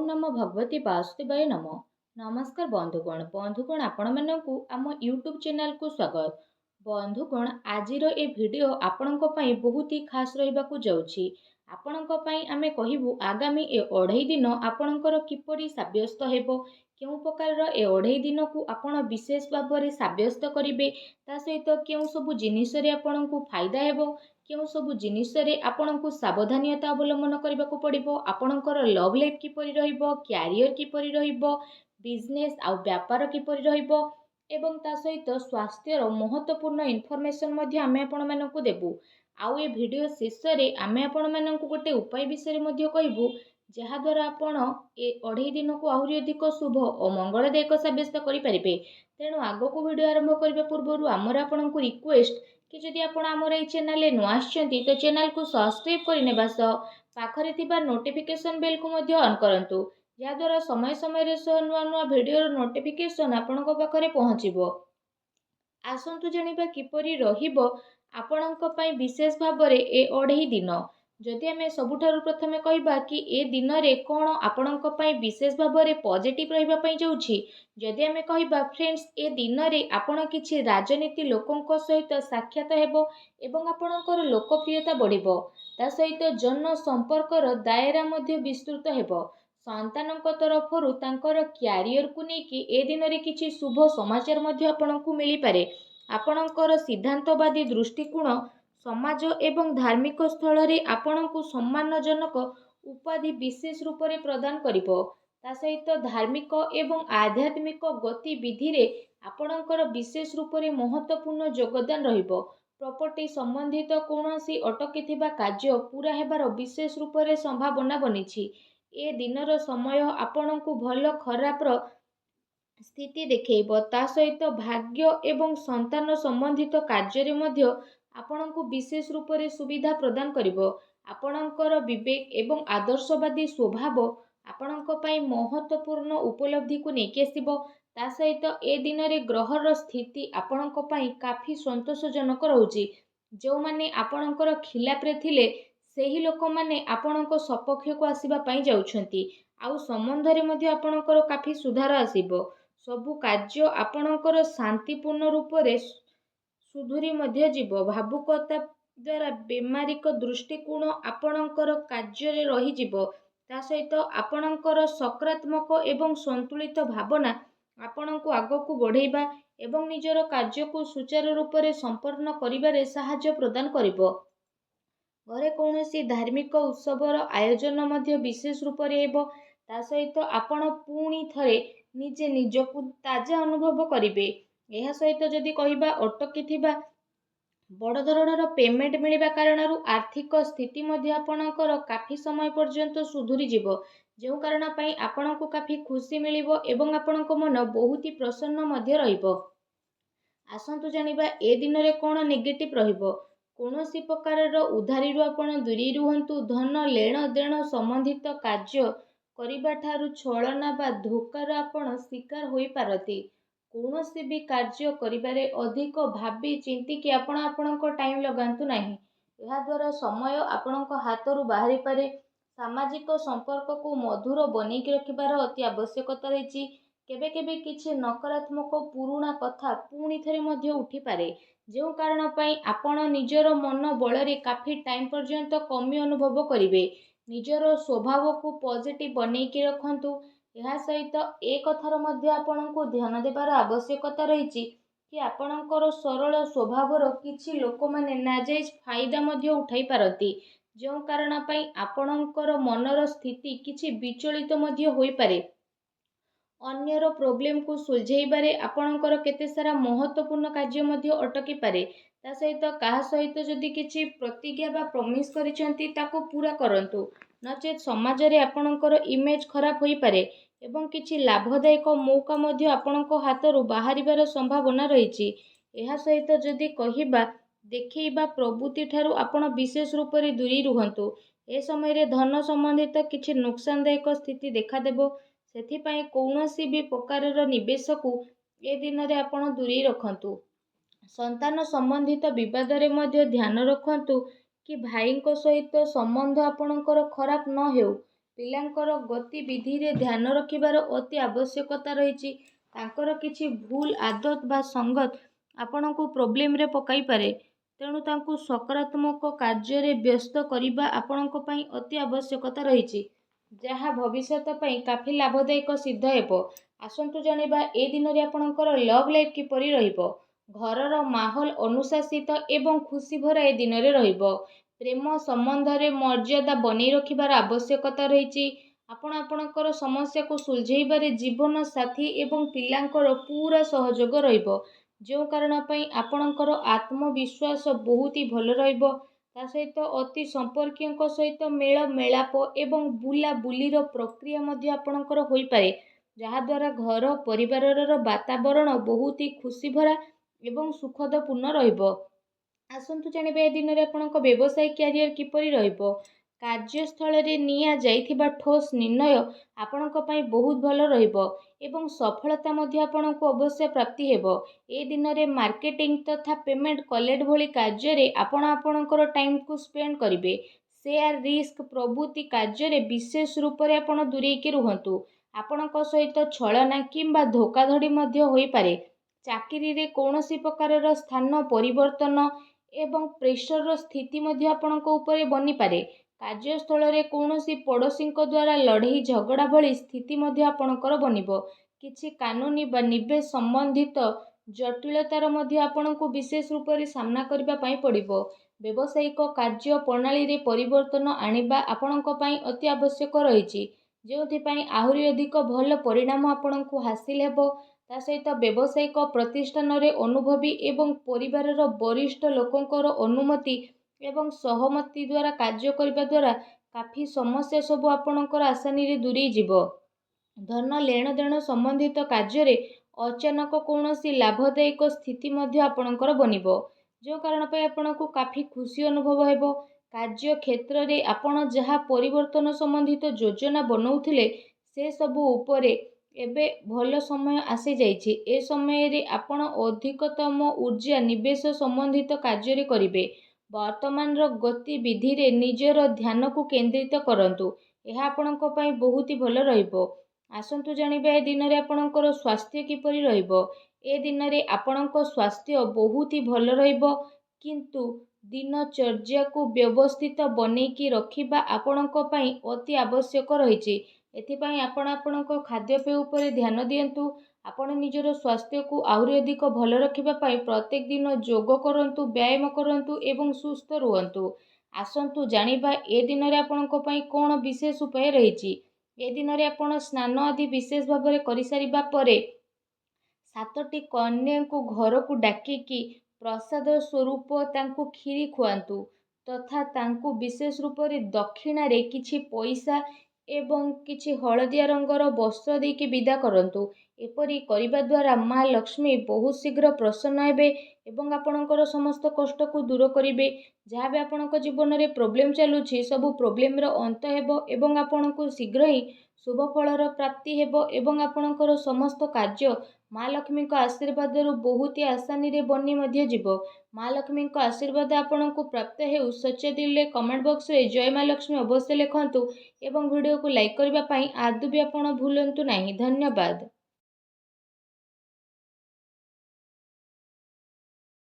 नमो भगवती वासुदेवाय नमो। नमस्कार बंधुगण आपण मानकु आम यूट्यूब चैनल को स्वागत। बंधुगण आजिर ए भिडियो आपणक पई बहुत ही खास रहिबाकु जाउछि। आपणक पई आमे कहिबु आगामी ए 2.5 दिन आपणकर किपरि साब्यस्त हेबो, केउ प्रकार ए 2.5 दिन को आपण विशेष भाबरे साब्यस्त करिवे, ता सहित केउ सब जिनिस रे आपणकु फायदा हेबो, केउ सब जिनिस रे आपणकु सावधानियता अवलंबन करबाकु पड़िबो, आपणकर लव लाइफ किपरि रहिबो, क्यारियर किपरि रहिबो, बिजनेस आ व्यापार किपरि रहिबो एवं ता सहित स्वास्थ्यर महत्वपूर्ण इनफॉरमेशन मध्ये आमे आपण मानकु देबु। आउ ए वीडियो शेष रे आमे आपण मानकु गोटे उपाय विषय मध्ये कहबु, जहा द्वारा आपण ए 2.5 दिन को आहुरी अधिक शुभ और मंगलदायक साब्यस्त करि परिबे। तेणु आगो को वीडियो आरंभ करबा पूर्व आमर आपनकु रिक्वेस्ट कि जदि आपण आमर ए चैनल ले नुआ आछंती तो चैनल को सब्सक्राइब करिनेबा सह पाखरे थिबा नोटिफिकेशन बेल को मध्ये ऑन करंतु, या द्वारा समय समय रे सह नुआ नुआ वीडियो नोटिफिकेशन आपनक पाखरे पहुंचीबो। आसंतु जानिबा किपरि रहिबो आपणक पई विशेष भाबरे ए 2.5 दिन। जदि आमे सबुठारु प्रथमे कहिबा कि ए दिन रे कोन आपणक पई विशेष भाबरे पॉजिटिव रहिबा पई जाउछि, जदि आमे कहिबा फ्रेंड्स ए दिन रे आपण किछि राजनीति लोकंक सहित साक्षात हेबो एवं आपणकर लोकप्रियता बढ़िबो, ता सहित जन संपर्कर दायरा मध्ये विस्तृत हेबो। संतानक तरफरु तांकर क्यारियर को नेकी ए दिन रे किछि शुभ समाचार मध्ये आपणकु मिली पारे। आपणकर सिद्धांतवादी दृष्टिकोण समाज एवं धार्मिक स्थल रे आपणकु सम्मानजनक उपाधि विशेष रूप रे प्रदान करिबो, ता सहित धार्मिक एवं आध्यात्मिक गतिविधि रे आपणकर विशेष रूप रे महत्वपूर्ण योगदान रहिबो। प्रॉपर्टी संबंधित कोनोसी अटकी कार्य पूरा हेबार विशेष रूप रे संभावना बनिछि। ए दिनर समय आपणकु भल खराबर स्थिति देखैबो, ता सहित भाग्य एवं संतान संबंधित कार्य रे मध्य आपणकु विशेष रूप रे सुविधा प्रदान करिबो। आपणकर विवेक एवं आदर्शवादी स्वभाव आपणक पई महत्वपूर्ण उपलब्धि को नेकी आसीबो। ता सहित ए दिन रे ग्रहर स्थिति आपणक पई काफी संतोषजनक रहउची। जो माने आपणकर खिलाफ रे थिले सेही लोक माने आपणक सपक्ष को आसीबा पई जाउछंती। आउ संबंध रे मध्ये आपणकर काफी सुधार आसीबो। सबु कार्य आपणकर शांतिपूर्ण रूप रे सुधुरी मध्ये जीवो। भावुकता द्वारा बेमारिक दृष्टिकोण आपणकर कार्य रे रही जीवो। ता सहित आपणकर सकारात्मक एवं संतुलित भावना आपणको आगको बढ़ेबा एवं निजर कार्य को सुचारू रूप रे संपन्न करिबारे सहायता प्रदान करिबो। घरे कौनसी धार्मिक उत्सवर आयोजन मध्य विशेष रूप रे हेबो। ता सहित आपण पुणी थरे निजे निजकु ताजा अनुभव करिवे। एहा सहित जदि कहिबा अटकी थिबा बड़ धरणर पेमेंट मिलिबा कारणरू आर्थिक स्थिति मध्य आपणकर काफी समय पर्यंत सुधुरी जीवो, जो कारण पई आपणको काफी खुशी मिलिबो एवं आपणको मन बहुत ही प्रसन्न मध्य रहिबो। आसंतु जानिबा ए दिन रे कोन नेगेटिव रहिबो। कोनोसी प्रकारर उधारीरु आपण दूरी रुहंतु। धन लेण देण संबंधित कार्य करिबा ठारू छलना बा धोकार आपण शिकार होई पारती। कोनोसी भी कार्य करिबारे अधिक भाबी चिंती कि आपण आपणको टाइम लगांतु नाही। एहा द्वारा समय आपणको हातरू बाहरी पारे। सामाजिक संपर्क को मधुर बनेकी रखिबार अति आवश्यकता रहिछि। केबे केबे किछि नकारात्मक पुरुणा कथा पुणी थरे मध्य उठी पारे, जो कारण पई आपण निजर मन बल रे काफी टाइम पर्यंत कमी अनुभव करिवे। निजर स्वभाव को पॉजिटिव बनेकी रखंतु। एहा सहित ए कथार मध्य आपणको ध्यान देबार आवश्यकता रहिछि कि आपणकर सरल स्वभावर किछि लोक माने नाजायज फायदा मध्य उठाई पारती, जो कारण पई आपणकर मनर स्थिति किछि विचलित मध्य होई पारे। अन्यर प्रोब्लेम को सुलझेबारे आपणकर केते सारा महत्वपूर्ण कार्य मध्य अटकी पारे। ता सहित काहा सहित जदि किछि प्रतिज्ञा बा प्रॉमिस करिसेंती ताको पूरा करंतु, नचेत समाज रे आपणकर इमेज खराब होई पारे एवं किछि लाभदायक मौका मध्य आपणको हातरू बाहरिबार संभावना रहिछि। एहा सहित जदि कहिबा देखैबा प्रवृत्ति ठारू आपण विशेष रूप रे दूरी रुहंतु। ए समय रे धन संबंधित किछि नुकसानदायक स्थिति देखा देबो। सेथिपाई कौनसी भी प्रकारर निवेश को ए दिन रे आपण दूरी रखंतु। संतान संबंधित विवाद रे मध्य ध्यान रखंतु कि भाईଙ୍କ सहित संबंध आपणकर खराब न हेउ। ପିଲାଙ୍କର ଗତିବିଧିରେ ଧ୍ୟାନ ରଖିବାର ଅତି ଆବଶ୍ୟକତା ରହିଛି। ତାଙ୍କର କିଛି ଭୁଲ ଆଦତ ବା ସଙ୍ଗତ ଆପଣଙ୍କୁ ପ୍ରୋବ୍ଲେମରେ ପକାଇପାରେ। ତେଣୁ ତାଙ୍କୁ ସକାରାତ୍ମକ କାର୍ଯ୍ୟରେ ବ୍ୟସ୍ତ କରିବା ଆପଣଙ୍କ ପାଇଁ ଅତି ଆବଶ୍ୟକତା ରହିଛି, ଯାହା ଭବିଷ୍ୟତ ପାଇଁ କାଫି ଲାଭଦାୟକ ସିଦ୍ଧ ହେବ। ଆସନ୍ତୁ ଜାଣିବା ଏ ଦିନରେ ଆପଣଙ୍କର ଲଭ୍ ଲାଇଫ୍ କିପରି ରହିବ। ଘରର ମାହୋଲ ଅନୁଶାସିତ ଏବଂ ଖୁସି ଭରା ଏ ଦିନରେ ରହିବ। ପ୍ରେମ ସମ୍ବନ୍ଧରେ ମର୍ଯ୍ୟାଦା ବନେଇ ରଖିବାର ଆବଶ୍ୟକତା ରହିଛି। ଆପଣ ଆପଣଙ୍କର ସମସ୍ୟାକୁ ସୁଲଝେଇବାରେ ଜୀବନ ସାଥୀ ଏବଂ ପିଲାଙ୍କର ପୁରା ସହଯୋଗ ରହିବ, ଯେଉଁ କାରଣ ପାଇଁ ଆପଣଙ୍କର ଆତ୍ମବିଶ୍ୱାସ ବହୁତ ଭଲ ରହିବ। ତା ସହିତ ଅତି ସମ୍ପର୍କୀୟଙ୍କ ସହିତ ମେଳ ମେଳାପ ଏବଂ ବୁଲାବୁଲିର ପ୍ରକ୍ରିୟା ମଧ୍ୟ ଆପଣଙ୍କର ହୋଇପାରେ, ଯାହାଦ୍ୱାରା ଘର ପରିବାରର ବାତାବରଣ ବହୁତ ଖୁସି ଭରା ଏବଂ ସୁଖଦପୂର୍ଣ୍ଣ ରହିବ। ଆସନ୍ତୁ ଜାଣିବା ଏ ଦିନରେ ଆପଣଙ୍କ ବ୍ୟବସାୟ କ୍ୟାରିୟର କିପରି ରହିବ। କାର୍ଯ୍ୟସ୍ଥଳରେ ନିଆଯାଇଥିବା ଠୋସ୍ ନିର୍ଣ୍ଣୟ ଆପଣଙ୍କ ପାଇଁ ବହୁତ ଭଲ ରହିବ ଏବଂ ସଫଳତା ମଧ୍ୟ ଆପଣଙ୍କୁ ଅବଶ୍ୟ ପ୍ରାପ୍ତି ହେବ। ଏ ଦିନରେ ମାର୍କେଟିଂ ତଥା ପେମେଣ୍ଟ କଲେକ୍ଟ ଭଳି କାର୍ଯ୍ୟରେ ଆପଣ ଆପଣଙ୍କର ଟାଇମକୁ ସ୍ପେଣ୍ଡ କରିବେ। ସେୟାର ରିସ୍କ ପ୍ରଭୃତି କାର୍ଯ୍ୟରେ ବିଶେଷ ରୂପରେ ଆପଣ ଦୂରେଇକି ରୁହନ୍ତୁ। ଆପଣଙ୍କ ସହିତ ଛଳନା କିମ୍ବା ଧୋକାଧଡ଼ି ମଧ୍ୟ ହୋଇପାରେ। ଚାକିରିରେ କୌଣସି ପ୍ରକାରର ସ୍ଥାନ ପରିବର୍ତ୍ତନ ଏବଂ ପ୍ରେସରର ସ୍ଥିତି ମଧ୍ୟ ଆପଣଙ୍କ ଉପରେ ବନିପାରେ। କାର୍ଯ୍ୟସ୍ଥଳରେ କୌଣସି ପଡ଼ୋଶୀଙ୍କ ଦ୍ୱାରା ଲଢ଼େଇ ଝଗଡ଼ା ଭଳି ସ୍ଥିତି ମଧ୍ୟ ଆପଣଙ୍କର ବନିବ। କିଛି କାନୁନି ବା ନିବେଶ ସମ୍ବନ୍ଧିତ ଜଟିଳତାର ମଧ୍ୟ ଆପଣଙ୍କୁ ବିଶେଷ ରୂପରେ ସାମ୍ନା କରିବା ପାଇଁ ପଡ଼ିବ। ବ୍ୟବସାୟିକ କାର୍ଯ୍ୟ ପ୍ରଣାଳୀରେ ପରିବର୍ତ୍ତନ ଆଣିବା ଆପଣଙ୍କ ପାଇଁ ଅତି ଆବଶ୍ୟକ ରହିଛି, ଯେଉଁଥିପାଇଁ ଆହୁରି ଅଧିକ ଭଲ ପରିଣାମ ଆପଣଙ୍କୁ ହାସିଲ ହେବ। ତା ସହିତ ବ୍ୟବସାୟିକ ପ୍ରତିଷ୍ଠାନରେ ଅନୁଭବୀ ଏବଂ ପରିବାରର ବରିଷ୍ଠ ଲୋକଙ୍କର ଅନୁମତି ଏବଂ ସହମତି ଦ୍ୱାରା କାର୍ଯ୍ୟ କରିବା ଦ୍ୱାରା କାଫି ସମସ୍ୟା ସବୁ ଆପଣଙ୍କର ଆସାନୀରେ ଦୂରେଇ ଯିବ। ଧନ ଲେଣଦେଣ ସମ୍ବନ୍ଧିତ କାର୍ଯ୍ୟରେ ଅଚାନକ କୌଣସି ଲାଭଦାୟକ ସ୍ଥିତି ମଧ୍ୟ ଆପଣଙ୍କର ବନିବ, ଯେଉଁ କାରଣ ପାଇଁ ଆପଣଙ୍କୁ କାଫି ଖୁସି ଅନୁଭବ ହେବ। କାର୍ଯ୍ୟ କ୍ଷେତ୍ରରେ ଆପଣ ଯାହା ପରିବର୍ତ୍ତନ ସମ୍ବନ୍ଧିତ ଯୋଜନା ବନଉଥିଲେ, ସେସବୁ ଉପରେ ଏବେ ଭଲ ସମୟ ଆସିଯାଇଛି। ଏ ସମୟରେ ଆପଣ ଅଧିକତମ ଊର୍ଜା ନିବେଶ ସମ୍ବନ୍ଧିତ କାର୍ଯ୍ୟରେ କରିବେ। ବର୍ତ୍ତମାନର ଗତିବିଧିରେ ନିଜର ଧ୍ୟାନକୁ କେନ୍ଦ୍ରିତ କରନ୍ତୁ, ଏହା ଆପଣଙ୍କ ପାଇଁ ବହୁତ ଭଲ ରହିବ। ଆସନ୍ତୁ ଜାଣିବା ଏ ଦିନରେ ଆପଣଙ୍କର ସ୍ୱାସ୍ଥ୍ୟ କିପରି ରହିବ। ଏ ଦିନରେ ଆପଣଙ୍କ ସ୍ୱାସ୍ଥ୍ୟ ବହୁତ ଭଲ ରହିବ, କିନ୍ତୁ ଦିନଚର୍ଯ୍ୟାକୁ ବ୍ୟବସ୍ଥିତ ବନେଇକି ରଖିବା ଆପଣଙ୍କ ପାଇଁ ଅତି ଆବଶ୍ୟକ ରହିଛି। ଏଥିପାଇଁ ଆପଣ ଆପଣଙ୍କ ଖାଦ୍ୟପେୟ ଉପରେ ଧ୍ୟାନ ଦିଅନ୍ତୁ। ଆପଣ ନିଜର ସ୍ୱାସ୍ଥ୍ୟକୁ ଆହୁରି ଅଧିକ ଭଲ ରଖିବା ପାଇଁ ପ୍ରତ୍ୟେକ ଦିନ ଯୋଗ କରନ୍ତୁ, ବ୍ୟାୟାମ କରନ୍ତୁ ଏବଂ ସୁସ୍ଥ ରୁହନ୍ତୁ। ଆସନ୍ତୁ ଜାଣିବା ଏ ଦିନରେ ଆପଣଙ୍କ ପାଇଁ କ'ଣ ବିଶେଷ ଉପାୟ ରହିଛି। ଏ ଦିନରେ ଆପଣ ସ୍ନାନ ଆଦି ବିଶେଷ ଭାବରେ କରିସାରିବା ପରେ 7ଟି କନ୍ୟାଙ୍କୁ ଘରକୁ ଡାକିକି ପ୍ରସାଦ ସ୍ୱରୂପ ତାଙ୍କୁ କ୍ଷୀରି ଖୁଆନ୍ତୁ ତଥା ତାଙ୍କୁ ବିଶେଷ ରୂପରେ ଦକ୍ଷିଣାରେ କିଛି ପଇସା ଏବଂ କିଛି ହଳଦିଆ ରଙ୍ଗର ବସ୍ତ୍ର ଦେଇକି ବିଦା କରନ୍ତୁ। ଏପରି କରିବା ଦ୍ୱାରା ମା ଲକ୍ଷ୍ମୀ ବହୁତ ଶୀଘ୍ର ପ୍ରସନ୍ନ ହେବେ ଏବଂ ଆପଣଙ୍କର ସମସ୍ତ କଷ୍ଟକୁ ଦୂର କରିବେ। ଯାହା ବି ଆପଣଙ୍କ ଜୀବନରେ ପ୍ରୋବ୍ଲେମ ଚାଲୁଛି, ସବୁ ପ୍ରୋବ୍ଲେମର ଅନ୍ତ ହେବ ଏବଂ ଆପଣଙ୍କୁ ଶୀଘ୍ର ହିଁ ଶୁଭ ଫଳର ପ୍ରାପ୍ତି ହେବ ଏବଂ ଆପଣଙ୍କର ସମସ୍ତ କାର୍ଯ୍ୟ ମା ଲକ୍ଷ୍ମୀଙ୍କ ଆଶୀର୍ବାଦରୁ ବହୁତ ଆସାନୀରେ ବନି ମଧ୍ୟ ଯିବ। ମା ଲକ୍ଷ୍ମୀଙ୍କ ଆଶୀର୍ବାଦ ଆପଣଙ୍କୁ ପ୍ରାପ୍ତ ହେଉ। ସଚ୍ଚା ଦିଲରେ କମେଣ୍ଟ ବକ୍ସରେ ଜୟ ମା ଲକ୍ଷ୍ମୀ ଅବଶ୍ୟ ଲେଖନ୍ତୁ ଏବଂ ଭିଡ଼ିଓକୁ ଲାଇକ୍ କରିବା ପାଇଁ ଆଦୌ ବି ଆପଣ ଭୁଲନ୍ତୁ ନାହିଁ। ଧନ୍ୟବାଦ।